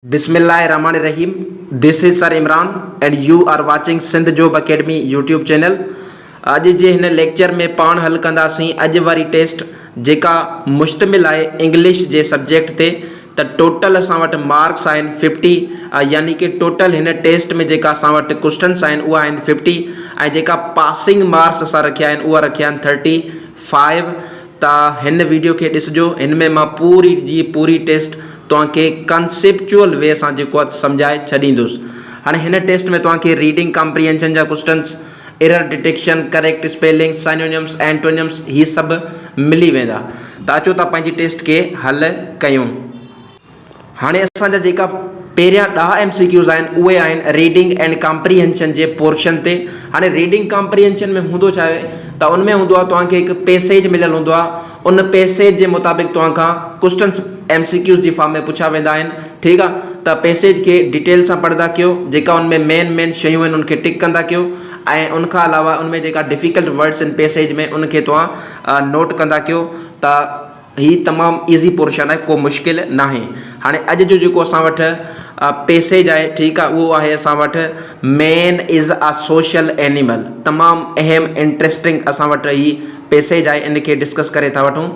Bismillahirrahmanirrahim. This is Sir Imran and you are watching Sindh Job Academy YouTube channel. अज जे हिन lecture में पाण हल कंदासीं अॼु वारी टेस्ट जेका मुश्तमिल आहे इंग्लिश जे सब्जेक्ट ते। त टोटल असां वटि मार्क्स आहिनि 50, यानी कि टोटल हिन टेस्ट में जेका असां वटि क्वेश्चन्स आहिनि उहा आहिनि 50 ऐं जेका पासिंग मार्क्स असां रखिया आहिनि उहा रखिया आहिनि 35। त हिन वीडियो खे ॾिसिजो, हिन में मां पूरी जी पूरी टेस्ट तव्हांखे कंसेप्चुअल वे सां जेको आहे सम्झाए छॾींदुसि। हाणे हिन टेस्ट में तव्हांखे रीडिंग कॉम्प्रिहेंशन जा questions, error detection, correct spelling, synonyms, antonyms ही सभु मिली वेंदा। त अचो था पंहिंजी टेस्ट खे हल कयूं। हाणे असांजा जेका पहिरियां 10 MCQs आहिनि उहे आहिनि reading and comprehension J portion ते। हाणे रीडिंग कॉम्प्रिहेंशन में हूंदो छा आहे त उनमें हूंदो आहे तव्हांखे हिकु पैसेज मिलियल हूंदो आहे, उन पैसेज जे मुताबिक़ तव्हांखां क्वेश्चन्स MCQs जी फॉर्म में पुछा वेंदा आहिनि। ठीकु आहे, त पैसेज खे डिटेल सां पढ़ंदा कयो, जेका उनमें मेन शयूं आहिनि उनखे टिक कंदा कयो ऐं उनखां अलावा उनमें जेका डिफिकल्ट वर्ड्स आहिनि पैसेज में उनखे तव्हां नोट कंदा कयो। त ही तमामु ईज़ी पोर्शन आहे, को मुश्किल न आहे। हाणे अॼु जो जेको असां वटि पैसेज आहे, ठीकु आहे, उहो आहे असां वटि man is a social animal. तमामु अहम इंट्रस्टिंग असां वटि ही पैसेज आहे, इनखे डिस्कस करे था वठूं।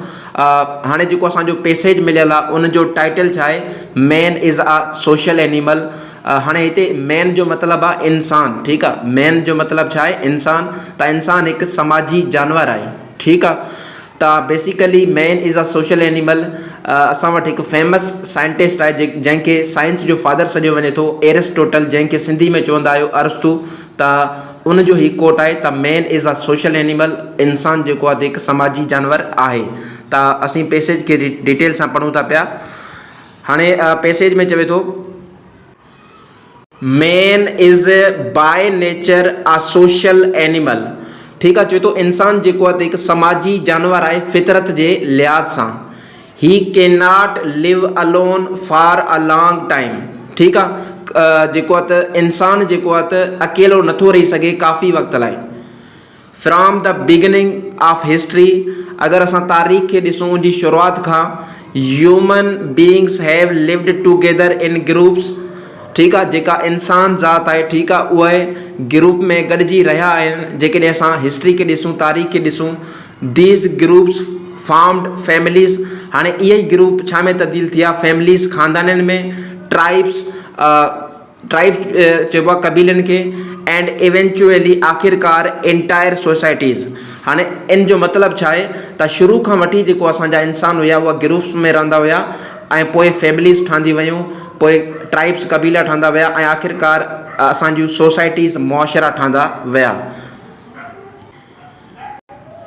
हाणे जेको असांजो पैसेज मिलियल आहे उनजो टाइटल छा आहे, man is a social animal. हाणे हिते मैन जो मतिलबु आहे इंसान। ठीकु आहे, मैन जो मतिलबु छा आहे, इंसान। त इंसान हिकु समाजी जानवर आहे। ठीकु आहे, त basically man is a social animal. असां वटि हिकु फेमस साइंटिस्ट आहे जंहिंखे साइंस जो फादर सॾियो वञे थो, एरिस्टोटल, जंहिंखे सिंधी में चवंदा आहियो अरस्तू। त उनजो ही कोट आहे त man is a social animal, इंसान जेको आहे हिकु समाजी जानवर आहे। त असीं पैसेज खे डिटेल सां पढ़ूं था पिया। हाणे पैसेज में चवे थो man is by nature a social animal. ठीकु आहे, चवे थो इंसान जेको आहे हिकु समाजी जानवर आहे फितरत जे लिहाज़ सां। He can not live alone for a long time. ठीकु आहे, जेको आहे त इंसान जेको आहे त अकेलो नथो रही सघे काफ़ी वक़्त लाइ। From the beginning of history, अगरि असां तारीख़ खे ॾिसूं उनजी शुरूआति खां, human beings have lived together in groups. ठीकु आहे, जेका इंसान ज़ात आहे, ठीकु आहे, उहे ग्रुप में गॾिजी रहिया आहिनि। जेकॾहिं असां हिस्ट्री खे ॾिसूं, तारीख़ खे ॾिसूं, दीज ग्रुप्स फॉर्म्ड फैमिलीज़। हाणे इहे ई ग्रुप छा में तब्दील थिया, फैमिलीज़, ख़ानदाननि में, ट्राइब्स चइबो आहे कबीलनि खे, एंड इवेंचुअली आख़िरकार एंटायर सोसाइटीज़। हाणे इन जो मतिलबु छा आहे त शुरू खां वठी जेको असांजा इंसान हुया उहा ग्रुप्स में रहंदा हुया ऐं पोइ फैमिलीज़ ठहंदी वियूं, पोइ ट्राइब्स कबीला ठहंदा विया ऐं आख़िरकार असांजूं सोसाइटीज़ मुआशरा ठहंदा विया।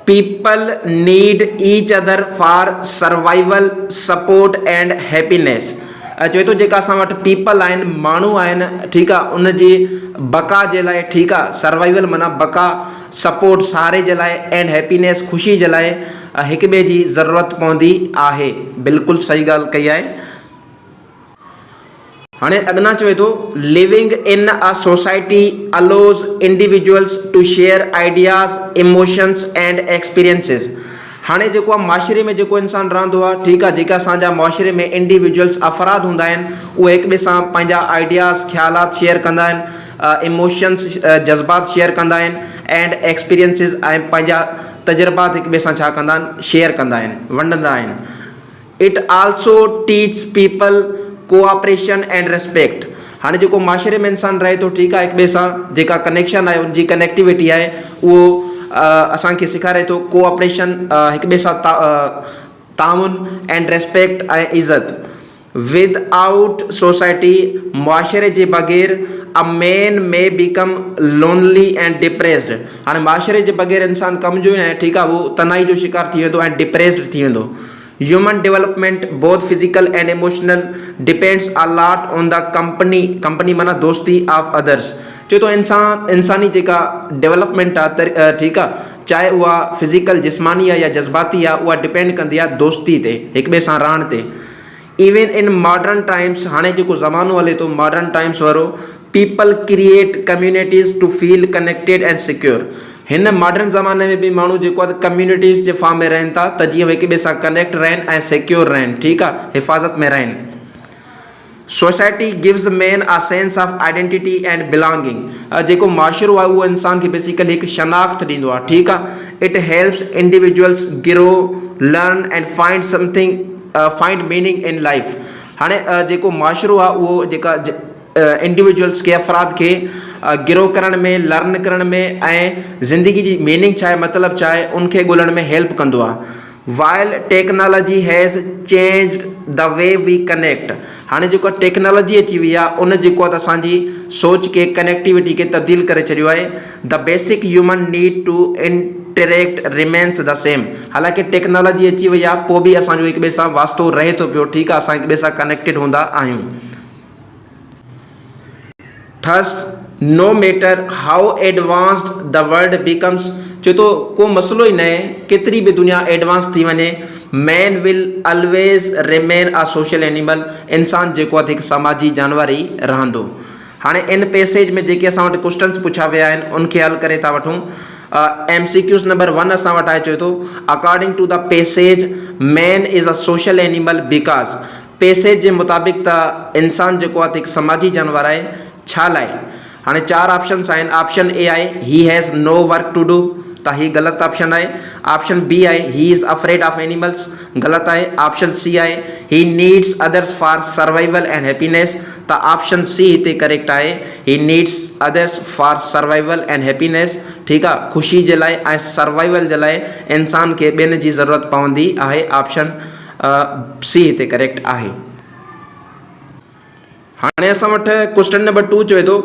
People need each other for survival, support and happiness. चवे थो जेका असां वटि पीपल आहिनि, माण्हू आहिनि, ठीकु आहे, उनजी बका जे लाइ, ठीकु आहे, सर्वाइवल माना बका, सपोर्ट सहारे जे लाइ, एंड हैप्पीनेस ख़ुशी जे लाइ हिक ॿिए जी ज़रूरत पवंदी आहे। बिल्कुलु सही ॻाल्हि कई आहे। हाणे अॻियां चवे थो living in a society allows individuals to share ideas, emotions and experiences. हाणे जेको आहे माशरे में जेको इंसान रहंदो आहे, ठीकु आहे, जेका असांजा माशरे में इंडिविजुअल्स अफ़राद हूंदा आहिनि, उहे हिक ॿिए सां पंहिंजा आइडियाज़, ख़्यालात शेयर कंदा आहिनि, इमोशंस, जज़्बात शेयर कंदा आहिनि, एंड एक्सपीरियंसिस ऐं पंहिंजा तजुर्बात हिक ॿिए सां छा कंदा आहिनि, शेयर कंदा आहिनि, वंडंदा आहिनि। It also teach people cooperation and respect. हाणे जेको माशरे में इंसान रहे थो, ठीकु आहे, हिक ॿिए सां जेका कनेक्शन आहे, उनजी कनेक्टिविटी आहे, उहो असांखे सेखारे थो कोऑपरेशन, हिक ॿिए सां ताउन एंड रिस्पेक्ट ऐं इज़त। विदआउट सोसाइटी, मुआशरे जे बग़ैर, a man may become lonely and depressed. हाणे माशरे जे बग़ैर इंसान कमज़ोर आहे, ठीकु आहे, उहो तनाई जो शिकार थी वेंदो ऐं डिप्रेस्ड थी वेंदो। Human development both physical and emotional depends a lot on the company माना दोस्ती ऑफ अदर्स। चए थो इंसानी जेका डेवलपमेंट आहे, ठीकु आहे, चाहे उहा फिज़िकल जिस्मानी आहे या जज़्बाती आहे, उहा डिपेंड कंदी आहे दोस्ती ते, हिक ॿिए सां रहण ते। इवन इन मॉडर्न टाइम्स, हाणे जेको ज़मानो हले थो मॉडर्न टाइम्स वारो, people create communities to feel connected and secure. हिन मॉडर्न ज़माने में भी माण्हू जेको आहे कम्युनिटीज़ जे फॉर्म में रहनि था त जीअं हिक ॿिए सां कनेक्ट रहनि ऐं सिक्योर रहनि, ठीकु आहे, हिफ़ाज़त में रहनि। Society gives man a sense of identity and belonging. जेको माशरो आहे उहो इंसान खे बेसिकली हिकु शनाख्त ॾींदो आहे, ठीकु आहे। It helps individuals grow, learn and find something, find meaning in life. हाणे जेको माशरो आहे उहो जेका इंडिविजुअल्स खे, अफ़राद खे ग्रो करण में, लर्न करण में ऐं ज़िंदगी जी मीनिंग छा आहे, मतिलबु छा आहे, उनखे ॻोल्हण में हेल्प कंदो आहे। While technology has changed the way we connect. हाणे जेको टेक्नोलॉजी अची वई आहे उन जेको आहे त असांजी सोच खे, कनेक्टिविटी खे तब्दील करे छॾियो आहे। The basic human need to interact remains the same. हालांकि टेक्नोलॉजी अची वई आहे पोइ बि असांजो हिक ॿिए सां वास्तो रहे थो पियो, ठीकु आहे, असां हिक ॿिए सां कनेक्टेड हूंदा आहियूं। Thus, no matter how advanced the world becomes, चो तो को मसलो ही न आहे, केतिरी बि दुनिया एडवांस थी वञे, man will always remain a social animal. इंसान जेको आहे हिकु समाजी जानवर ई रहंदो। हाणे इन पैसेज में जेके असां वटि क्वेश्चन्स पुछा विया आहिनि उनखे हल करे था वठूं। MCQs नंबर 1 असां वटि आहे, चए थो according to the passage man is a social animal because. Passage जे मुताबिक़ त इंसान जेको आहे हिकु समाजी जानवर आहे, छा लाइ? हाणे 4 ऑप्शन्स आहिनि। ऑप्शन ए आहे he has no work to do, त ही ग़लति ऑप्शन आहे। ऑप्शन बी आहे he is afraid of animals, ग़लति आहे। ऑप्शन सी आहे he needs others for survival and happiness, त ऑप्शन सी हिते करेक्ट आहे। He needs others for survival and happiness, ठीकु आहे, ख़ुशी जे लाइ ऐं सर्वाइवल जे लाइ इंसान खे ॿियनि जी ज़रूरत पवंदी आहे। ऑप्शन सी हिते करेक्ट आहे। हाणे असां वटि क्वेश्चन नंबर 2 चए थो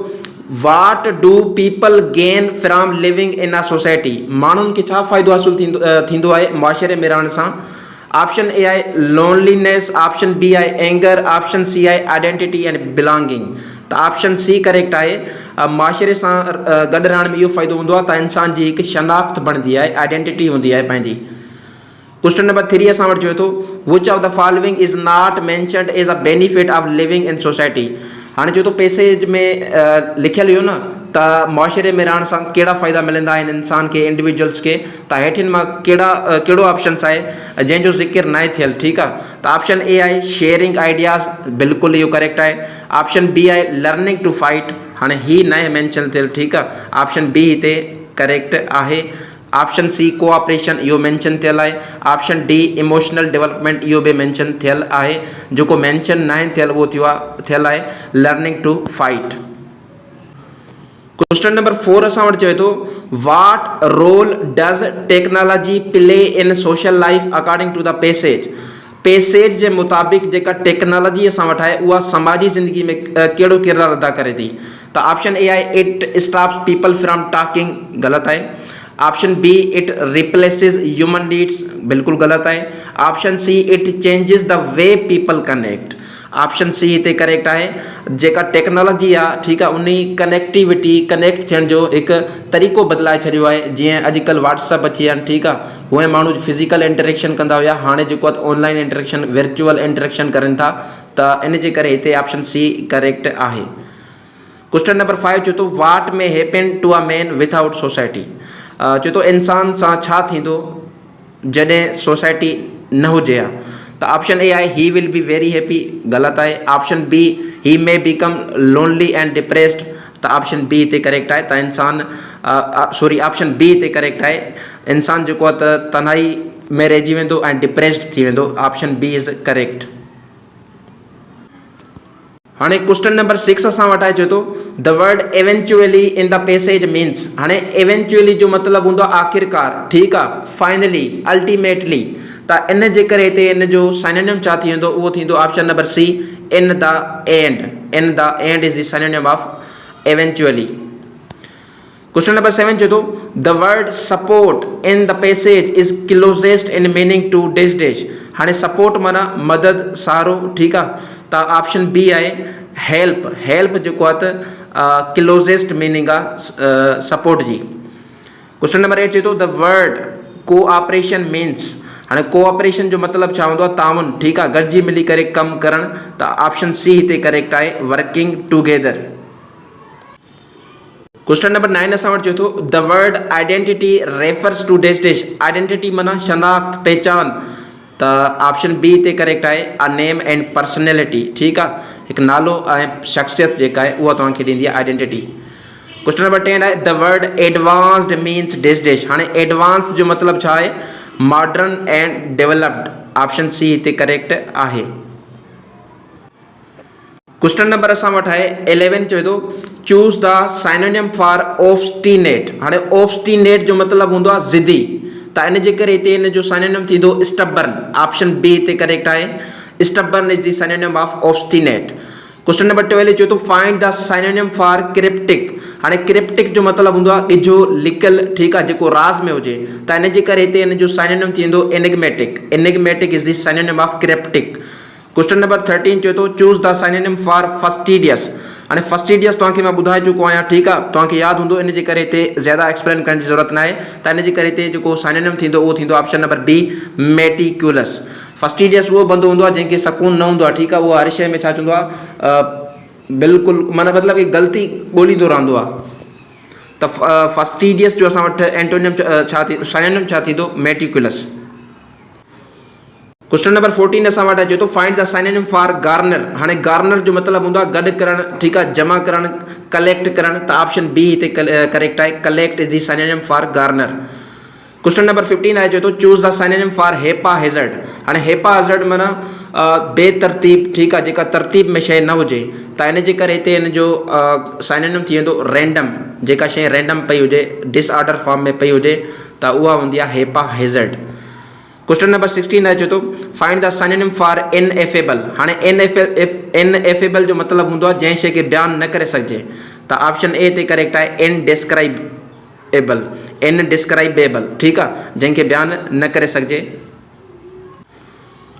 what do people gain from living in a society. माण्हुनि खे छा फ़ाइदो हासिल थींदो आहे मुआशरे में रहण सां? ऑप्शन ए आहे लोनलीनेस, ऑप्शन बी आहे एंगर, ऑप्शन सी आहे आइडेंटिटी एंड बिलोंगिंग, त ऑप्शन सी करेक्ट आहे। मुआशरे सां गॾु रहण में इहो फ़ाइदो हूंदो आहे त इंसान जी हिकु शनाख्त बणंदी आहे, आइडेंटिटी हूंदी आहे पंहिंजी। क्वेश्चन नंबर 3 असां वटि चए थो which of the following is not mentioned as a benefit of living in society. हाणे चए थो पैसेज में लिखियलु हुयो न त मुआशरे में रहण सां कहिड़ा फ़ाइदा मिलंदा आहिनि इंसान खे, इंडिविजुअल्स खे, त हेठिन मां कहिड़ो ऑप्शन्स आहे जंहिंजो ज़िक्र न आहे थियलु, ठीकु आहे। त ऑप्शन ए आहे शेयरिंग आइडियाज़, बिल्कुलु इहो करेक्ट आहे। ऑप्शन बी आहे लर्निंग टू फाइट, हाणे ही न आहे मेंशन थियलु, ठीकु आहे। ऑप्शन बी हिते करेक्ट आहे। ऑप्शन सी कोऑपरेशन, इहो मेंशन थियल आहे। ऑप्शन डी इमोशनल डेवलपमेंट, इहो बि मेंशन थियल आहे। जेको मेंशन न आहे थियल उहो थियल आहे learning to fight. Question number 4 असां वटि चए थो what role does technology play in social life according to the passage. Passage जे मुताबिक़ जेका टेक्नोलॉजी असां वटि आहे उहा समाजी ज़िंदगी में कहिड़ो किरदारु अदा करे थी? त ऑप्शन ए आहे it stops people from talking, ग़लति आहे। Option B it replaces human needs, बिल्कुलु ग़लति आहे। Option C it changes the way people connect, option C हिते करेक्ट आहे। जेका टेक्नोलॉजी आहे, ठीकु आहे, उन कनेक्टिविटी, कनेक्ट थियण जो हिकु तरीक़ो बदिलाए छॾियो आहे। जीअं अॼुकल्ह व्हाट्सअप अची विया आहिनि, ठीकु आहे, उहे माण्हू फिज़िकल इंटरेक्शन कंदा हुया, हाणे जेको आहे ऑनलाइन इंटरेक्शन, वर्चुअल इंटरेक्शन करनि था, त इन जे करे हिते ऑप्शन सी करेक्ट आहे। क्वेश्चन नंबर 5 चए थो what may happen to a man without society. चए थो इंसान सां छा थींदो जॾहिं सोसाइटी न हुजे हा? त ऑप्शन ए आहे he will be very happy, ग़लति आहे। ऑप्शन बी ही may become lonely and depressed, त ऑप्शन बी हिते करेक्ट आहे। त इंसान ऑप्शन बी हिते करेक्ट आहे। इंसान जेको आहे त तन्हाई में रहिजी वेंदो ऐं डिप्रेस्ड थी वेंदो, ऑप्शन बी इज़ करेक्ट। हाणे क्वेश्चन नंबर 6 असां वटि आहे, चए थो द वर्ड एवेंचुअली इन द पैसेज मीन्स। हाणे एवेंचुअली जो मतिलबु हूंदो आहे आख़िरकार, ठीकु आहे, फाइनली, अल्टीमेटली, त इन जे करे हिते इन जो साइनोनिम छा थी वेंदो? उहो थींदो option number C in the end. In the end is the synonym of eventually. Question number 7 चए थो the word support in the passage is closest in meaning to dash dash. हाणे सपोर्ट माना मदद, सहारो, ठीकु आहे, त ऑप्शन बी आहे हेल्प। हेल्प जेको आहे त क्लोजेस्ट मीनिंग आहे सपोर्ट जी। क्वेश्चन नंबर 8 चए थो द वर्ड कोऑपरेशन मीन्स। हाणे कोऑपरेशन जो मतिलबु छा हूंदो आहे? ताउन, ठीकु आहे, गॾिजी मिली करे कमु करणु, त ऑप्शन सी हिते करेक्ट आहे वर्किंग टुगेदर। क्वेश्चन नंबर 9 असां वटि चए थो the word identity refers to dash dash. Identity माना शनाख्त, पहचान, त ऑप्शन बी हिते करेक्ट आहे, अ नेम एंड पर्सनैलिटी। ठीकु आहे, हिकु नालो ऐं शख़्सियत जेका आहे उहा तव्हांखे ॾींदी आहे आइडेंटिटी। क्वेश्चन नंबर 10 आहे, the word advanced means dash dash. हाणे एडवांस जो मतिलबु छा आहे, modern and developed. Option C हिते करेक्ट आहे। क्वेश्चन नंबर असां वटि आहे 11 चवे थो choose the synonym for obstinate. हाणे ऑब्स्टिनेट जो मतिलबु हूंदो आहे ज़िदी, त इन जे करे हिते इन जो साइनोनिम थींदो स्टबर्न। ऑप्शन बी हिते करेक्ट आहे, stubborn is the synonym of obstinate. Question number 12 चवे थो find the synonym for cryptic. हाणे क्रिप्टिक जो मतिलबु हूंदो आहे ॻिझो लिकियल, ठीकु आहे, जेको राज़ में हुजे, त इन जे करे हिते इन जो साइनोनिम थींदो enigmatic. Enigmatic is the synonym of cryptic. Question number 13 चवे थो चूज़ द साइनोनिम फॉर फस्टिडियस। हाणे फस्टिडियस तव्हांखे मां ॿुधाए चुको आहियां, ठीकु आहे, तव्हांखे यादि हूंदो, इन जे करे हिते ज़्यादा एक्सप्लेन करण जी ज़रूरत न आहे। त इन जे करे हिते जेको साइनोनिम थींदो उहो थींदो ऑप्शन नंबर बी, मेटिकुलस। फस्टिडियस उहो बंदो हूंदो आहे जंहिंखे सकून न हूंदो आहे, ठीकु आहे, उहो हर शइ में छा चवंदो आहे, बिल्कुलु माना मतिलबु कि ग़लती ॻोल्हींदो रहंदो आहे। त फस्टिडियस जो असां वटि एंटोनियम छा थी, साइनोनिम छा थींदो, मेटिकुलस। क्वेश्चन नंबर 14 असां वटि अचे थो find the synonym for Garner. हाणे गार्नर जो मतिलबु हूंदो आहे गॾु करणु, ठीकु आहे, जमा करणु, कलेक्ट करणु। त ऑप्शन बी हिते करेक्ट आहे, collect is the synonym for garner. Question number 15 आहे, चए थो choose the synonym for haphazard. हाणे हेपा हेज़र्ड माना बेतरतीब, ठीकु आहे, जेका तरतीब में शइ न हुजे, त इन जे करे हिते इन जो साइनोनिम थी वेंदो रैंडम। जेका शइ रैंडम पई हुजे, डिसऑर्डर फॉर्म में पई हुजे, त उहा हूंदी आहे हेपा हेज़र्ड। क्वेश्चन नंबर 16 आहे, चए थो find the synonym for ineffable. हाणे इनएफेबल जो मतिलबु हूंदो आहे जंहिं शइ खे बयानु न करे सघिजे, त ऑप्शन ए ते करेक्ट आहे, इनडिस्क्राइबेबल। इनडिस्क्राइबेबल, ठीकु आहे, जंहिंखे बयानु न करे सघिजे।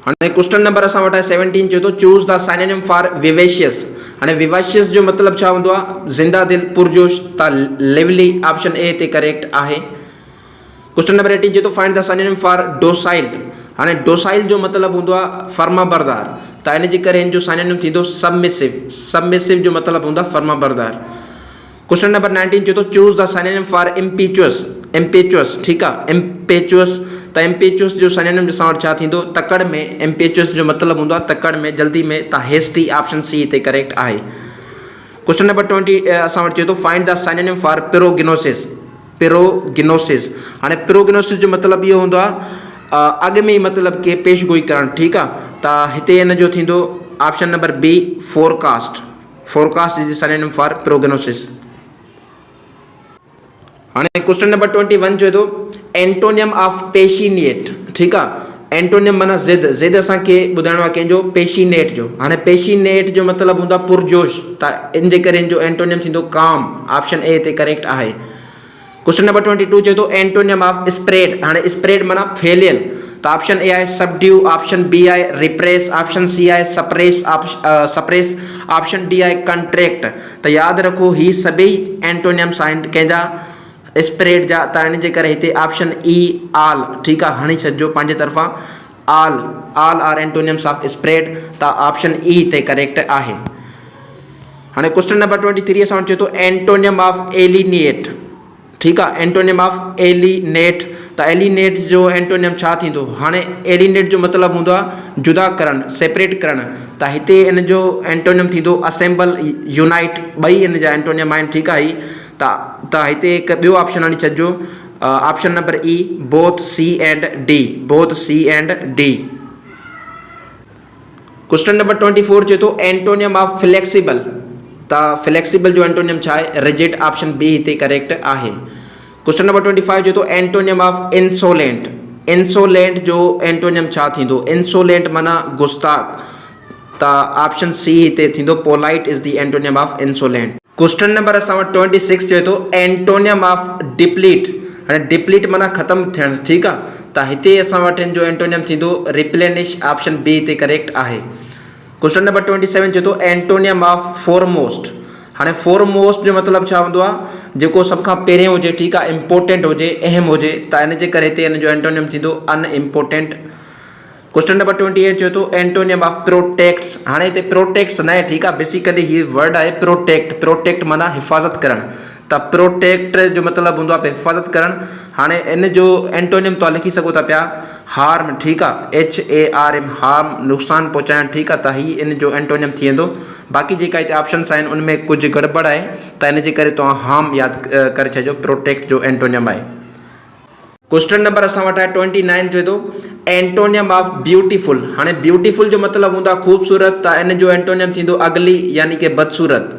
हाणे क्वेश्चन नंबर असां वटि आहे 17 चए थो choose the synonym for vivacious. हाणे विवेशियस जो मतिलबु छा हूंदो आहे, ज़िंदा दिल, पुरजोश। त लिवली ऑप्शन ए ते करेक्ट आहे। क्वेश्चन नंबर 18 चए थो find the synonym for docile. हाणे डोसाइल जो मतिलबु हूंदो आहे फर्माबरदार, त इन जे करे हिन जो साइनोनिम थींदो सबमिसिव। सबमिसिव जो मतिलबु हूंदो आहे फर्माबरदार। क्वेश्चन नंबर 19 चए थो choose the synonym for इम्पीचुअस। Impetuous, ठीकु आहे, इम्पेचुअस। त इम्पेचुअस जो साइनोनिम असां वटि छा थींदो, तकड़ में। इम्पेचुअस जो मतिलबु हूंदो आहे तकड़ में, जल्दी में। त हेस्टी ऑप्शन सी हिते करेक्ट आहे। क्वेश्चन नंबर 20 असां वटि चए थो फाइंड द साइनोनिम फॉर पिरोगिनोसिस। पिरोगिनोसिस। हाणे पिरोगिनोसिस जो मतिलबु इहो हूंदो आहे अॻु में ई मतिलबु के पेशगोई करणु, ठीकु आहे। त हिते हिन जो थींदो option number B, forecast. Forecast is the synonym for prognosis. हाणे क्वेश्चन नंबर 21 चए थो एंटोनियम ऑफ पेशिनेट। ठीकु आहे, एंटोनियम माना ज़िद। ज़िद असांखे ॿुधाइणो आहे कंहिंजो, पेशिनेट जो। हाणे पेशिनेट जो मतिलबु हूंदो आहे पुरजोश, त इन जे करे हिन जो एंटोनियम थींदो काम। ऑप्शन ए हिते करेक्ट आहे। क्वेश्चन नंबर 22 चए थो एंटोनियम ऑफ स्प्रेड। हाणे स्प्रेड माना फैलियल, त ऑप्शन ए आहे सबड्यू, ऑप्शन बी आहे रिप्रेस, ऑप्शन सी आहे सप्रेस, ऑप्शन डी आहे कंट्रैक्ट। त यादि रखो ही सभई एंटोनियम्स आहिनि कंहिंजा, स्प्रेड जा। त इन जे करे हिते ऑप्शन ई ऑल, ठीकु आहे, हणी छॾिजो पंहिंजे तरफ़ां, all are antonyms of spread. त ऑप्शन ई हिते करेक्ट आहे। हाणे क्वेश्चन नंबर 23 असां चए थो एंटोनियम ऑफ एलिनिएट। ठीकु आहे, एंटोनियम ऑफ एलिनेट। त एलिनेट जो एंटोनियम छा थींदो। हाणे एलिनेट जो मतिलबु हूंदो आहे जुदा करणु, सेपरेट करणु। त हिते इन जो एंटोनियम थींदो असेंबल, यूनाइट। ॿई इन जा एंटोनियम आहिनि, ठीकु आहे। त हिते हिकु ॿियो ऑप्शन हणी छॾिजो, option number E, both C and D. Both C and D. Question number 24 चए थो एंटोनियम ऑफ फ्लेक्सिबल। त फ्लेक्सिबल जो एंटोनियम छा आहे, रिजिड। ऑप्शन बी हिते करेक्ट आहे। क्वेश्चन नंबर 25 चए थो एंटोनियम ऑफ इंसोलेंट। इंसोलेंट जो एंटोनियम छा थींदो, इंसोलेंट माना गुस्ताख। त ऑप्शन सी हिते थींदो polite is the antonym of insolent. Question number असां वटि 26 चए थो एंटोनियम ऑफ डिप्लीट। हाणे डिप्लीट माना ख़तमु थियणु, ठीकु आहे। त हिते असां वटि हिन जो एंटोनियम थींदो रिप्लेनिश। ऑप्शन बी हिते करेक्ट आहे। क्वेश्चन नंबर 27 चए थो एंटोनियम ऑफ फोरमोस्ट। हाणे फोरमोस्ट जो मतिलबु छा हूंदो आहे, जेको सभ खां पहिरियों हुजे, ठीकु आहे, इम्पोर्टेंट हुजे, अहम हुजे। त इन जे करे हिते हिन जो एंटोनियम थींदो अनइम्पोर्टेंट। क्वेश्चन नंबर 28 चए थो एंटोनियम ऑफ प्रोटेक्ट्स। हाणे हिते प्रोटेक्ट्स न आहे, ठीकु आहे, बेसिकली हीअ वर्ड आहे प्रोटेक्ट। प्रोटेक्ट माना हिफ़ाज़त करणु। त प्रोटेक्ट जो मतलब हूंदो आहे हिफ़ाज़त करण। हाणे इन जो एंटोनियम तव्हां लिखी सघो था पिया हार्म, ठीकु आहे, HARM, हार्म, नुक़सान पहुचाइण, ठीकु आहे, त ही इन जो एंटोनियम थी वेंदो। बाक़ी जेका हिते ऑप्शन्स आहिनि उनमें कुझु गड़बड़ आहे, त इन जे करे तव्हां हार्म यादि करे छॾियो, प्रोटेक्ट जो एंटोनियम आहे। क्वेश्चन नंबर असां वटि आहे 29 चए थो एंटोनियम ऑफ ब्यूटीफुल। हाणे ब्यूटीफुल जो मतिलबु हूंदो आहे ख़ूबसूरत, त इन जो एंटोनियम थींदो अगली यानी कि बदसूरत।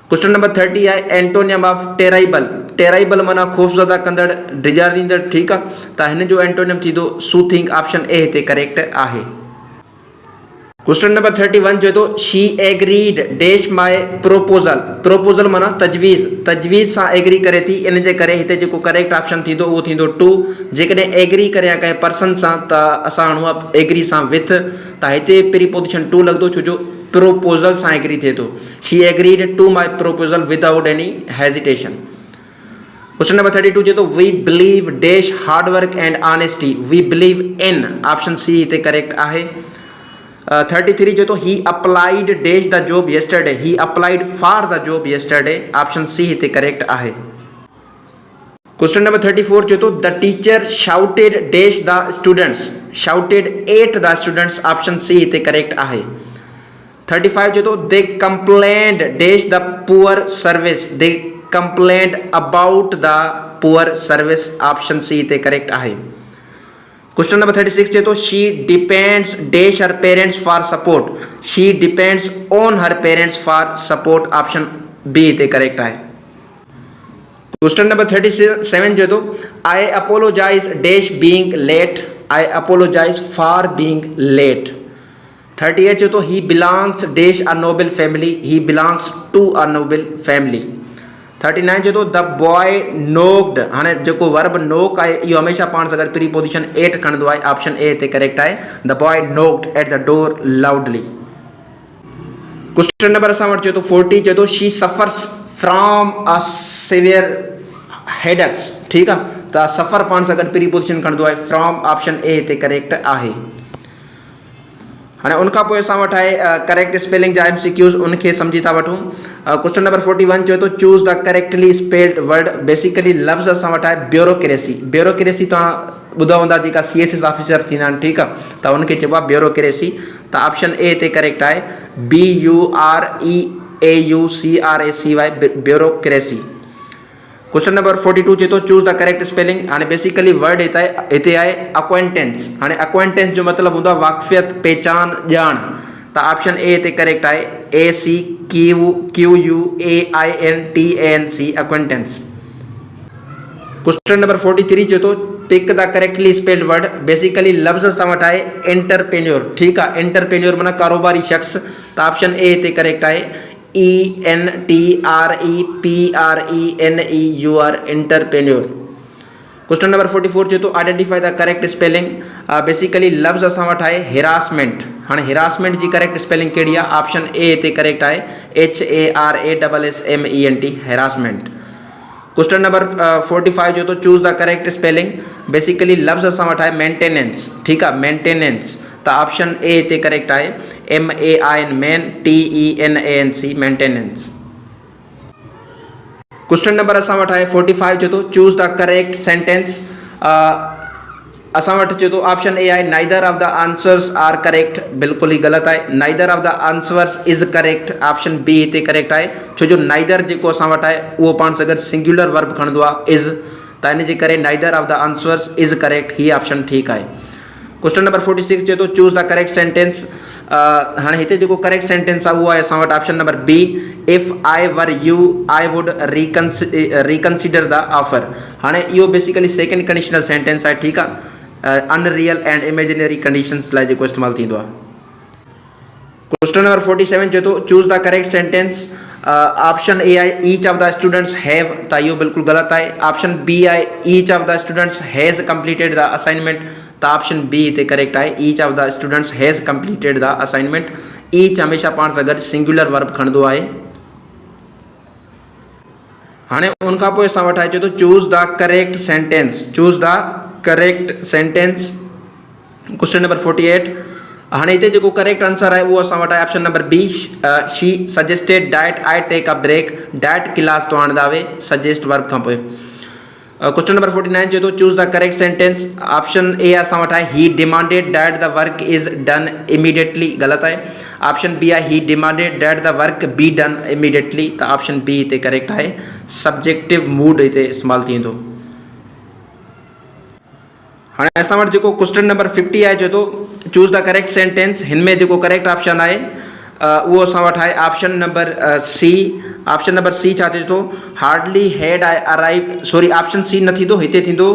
क्वेश्चन नंबर 30 आहे एंटोनियम ऑफ टेराइबल। टेराइबल माना ख़ौफ़ज़दा कंदड़, डिॼार ॾींदड़, ठीकु आहे, त हिन जो एंटोनियम थींदो सूथिंग। ऑप्शन ए हिते करेक्ट आहे। क्वेश्चन नंबर 31 चए थो she agreed dash my proposal. Proposal माना तजवीज़, तजवीज़ सां एग्री करे थी, इन जे करे हिते जेको करेक्ट ऑप्शन थींदो उहो थींदो 2। जेकॾहिं एग्री करे कंहिं पर्सन सां त असां हणूं आहे एग्री सां विथ, त हिते प्रीपोजिशन 2 लॻंदो, छो जो प्रोपोज़ल सां एग्री थिए थो। She agreed to my proposal without any hesitation. Question number 32 चए थो we believe dash hard work and honesty. We believe in, option C हिते करेक्ट आहे। 33 चए थो he applied dash the job yesterday. He applied for the job yesterday. Option C हिते correct आहे। Question number 34 चए थो the teacher shouted dash the students. Shouted at the students. Option C हिते correct आहे। 35 चए थो they complained dash the poor service. They complained about the poor service. Option C हिते correct आहे। Question number 36 चए थो she depends dash her parents for support. She depends on her parents for support. Option B हिते correct आहे। Question number 37 चए थो I apologize dash being late. I apologize for being late. 38 चए थो he belongs dash a noble family. He belongs to a noble family. 39 चए थो the boy नोक्ड। हाणे जेको वर्ब नोक आहे इहो हमेशह पाण सां गॾु प्रीपोजिशन एट खणंदो आहे। ऑप्शन ए हिते करेक्ट आहे। The boy knocked at the door loudly. Question number असां वटि चए थो 40 चए थो she suffers from a severe headaches. ठीकु आहे, त सफ़र पाण सां गॾु प्रीपोजिशन खणंदो आहे फ्रॉम। ऑप्शन ए हिते करेक्ट आहे। हाणे उनखां पोइ असां वटि आहे करेक्ट स्पेलिंग जा MCQs, उनखे सम्झी था वठूं। क्वेश्चन नंबर 41 चए थो choose the correctly spelled word. Basically लफ़्ज़ असां वटि आहे ब्यूरोक्रेसी। ब्यूरोक्रेसी तव्हां ॿुधा हूंदा जेका CSS ऑफिसर थींदा आहिनि, ठीकु आहे, त उनखे चइबो आहे ब्यूरोक्रेसी। त ऑप्शन ए हिते करेक्ट आहे। BUREAUCRACY bureaucracy. क्वेश्चन नंबर 42 चए थो चूज़ द करेक्ट स्पेलिंग। हाणे बेसिकली वर्ड हिते आहे अक्वेंटेंस। हाणे अक्वेंटेंस जो मतिलबु हूंदो आहे वाक़फ़ियत, पहचान, ॼाण। त ऑप्शन ए हिते करेक्ट आहे। ACQUAINTANC acquaintance. क्वेश्चन नंबर 43 चए थो pick the correctly spelled word. Basically लफ़्ज़ असां वटि आहे एंटरप्रेन्योर। ठीकु आहे, एंटरप्रेन्योर माना कारोबारी शख़्स। त ऑप्शन ए हिते करेक्ट आहे। ENTREPRENEUR entrepreneur. क्वेश्चन नंबर 44 चए थो identify the correct spelling. Basically लफ़्ज़ असां वटि आहे हिरासमेंट। हाणे हिरासमेंट जी करेक्ट स्पेलिंग कहिड़ी आहे? ऑप्शन ए हिते करेक्ट आहे। HARASSMENT हिरासमेंट। क्वेश्चन नंबर 45 चए थो choose the correct spelling. Basically लफ़्ज़ असां वटि आहे मेंटेनेंस। ठीकु आहे, मेंटेनेंस। त ऑप्शन ए हिते करेक्ट आहे। MENTENANC maintenance. क्वेश्चन नंबर असां वटि आहे 45 चए थो चूज़ द करेक्ट सेंटेंस। असां वटि चए थो ऑप्शन ए आहे neither of the answers are correct. बिल्कुलु ई ग़लति आहे। Neither of the answers is correct. Option B हिते करेक्ट आहे, छो जो नाइदर जेको असां वटि आहे उहो पाण सां गॾु सिंगुलर वर्ब खणंदो आहे इज़। त इन जे करे neither of the answers is correct, ही ऑप्शन ठीकु आहे। क्वेश्चन नंबर 46 चए थो चूज़ द करेक्ट सेंटेंस। हाणे हिते जेको करेक्ट सेंटेंस आहे उहो आहे असां वटि option number B. If I were you I would reconsider the offer. हाणे इहो बेसिकली सेकेंड कंडीशनल सेंटेंस आहे। ठीकु आहे, अनरियल एंड इमेजिनरी कंडीशन्स लाइ जेको इस्तेमालु थींदो आहे। क्वेश्चन नंबर 47 चए थो choose the correct sentence. Option A आहे each of the students have. त इहो बिल्कुलु ग़लति आहे। ऑप्शन बी आहे each of the students has completed the assignment. त ऑप्शन बी हिते करेक्ट आहे। Each of the students has completed the assignment. Each हमेशह पाण सां गॾु सिंगुलर वर्ब खणंदो आहे। हाणे उनखां पोइ असां वटि आहे चए थो choose the correct sentence. Choose the correct sentence. Question number 48 हाणे हिते जेको करेक्ट आंसर आहे उहो असां वटि आहे option number B, she suggested that I take a break, that class तो आणंदावे सजेस्ट वर्ब खां पोइ। क्वेश्चन नंबर 49 चए थो choose the correct sentence. Option ए असां वटि आहे ही demanded that the work is done immediately, ग़लति आहे। ऑप्शन बी आहे ही demanded that the work be done immediately, त ऑप्शन बी हिते करेक्ट आहे। सब्जेक्टिव मूड हिते इस्तेमालु थींदो। हाणे असां वटि जेको क्वेश्चन नंबर 50 आहे चए थो चूज़ द करेक्ट सेंटेंस। हिन में जेको करेक्ट ऑप्शन आहे उहो असां वटि आहे option number C. Option number C छा चए थो hardly had I arrived, sorry option C न थींदो, हिते थींदो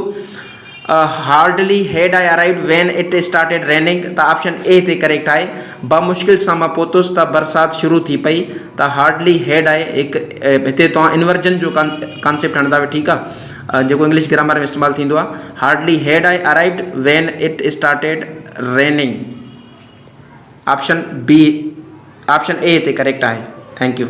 hardly had I arrived when it started raining, त ऑप्शन ए हिते करेक्ट आहे। बमुश्किल सां मां पहुतुसि त बरसाति शुरू थी पई, त हार्डली हैड आहे हिकु, हिते तव्हां इन्वर्जन जो कॉन्सेप्ट हणंदा, ठीकु आहे, जेको इंग्लिश ग्रामर में इस्तेमालु थींदो आहे। Hardly had I arrived when it started raining, option B, option A हिते करेक्ट आहे। Thank U.